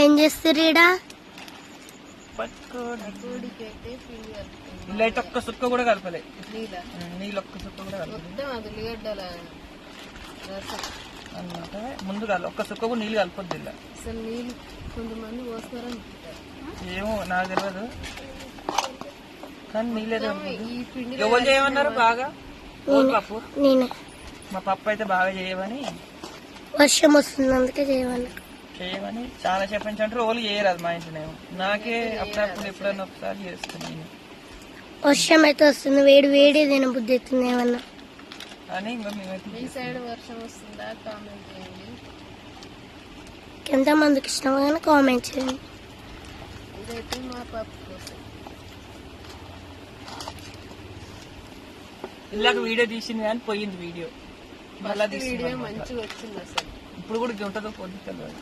ఏం చేస్తారు ఈడ? ఇలా అయితే ఒక్క సుక్క కూడా కలపలే, నీళ్ళు ఒక్క సుక్క కూడా కలపలేదు అన్నమాట. ముందు ఒక్క సుక్క కూడా నీళ్ళు కలపొద్దు ఇలా. కొంతమంది పోస్తారని ఏమో నాకు తెలియదు, కానీ నీళ్ళేదో ఎవరు చేయమన్నారు బాగా? పప్పు మా పప్పు అయితే బాగా చేయమని, వర్షం వస్తుంది అందుకే చేయమని చాలా చెప్పించంటారు. వాళ్ళు చేయరాదు మా ఇంట్లో. నాకే అప్పుడప్పుడు ఎప్పుడన్నా ఒకసారి చేస్తున్నాను. వర్షం అయితే వస్తుంది, వేడి వేడి తినబుద్ధి అవుతుంది ఏమన్నా అని. ఇంకా మేమైతే ఈ సైడ్ వర్షం వస్తుందా కామెంట్ చేయండి. ఎంతమందికి ఇష్టమో కానీ కామెంట్ చేయండి. ఇదైతే మా పప్పు కోసం. ఇలాగ వీడియో తీసింది కానీ పోయింది వీడియో. మళ్ళీ వీడియో మంచిగా వచ్చింది అసలు. ఇప్పుడు కూడా ఉంటుందో పొద్దు తెలియదు.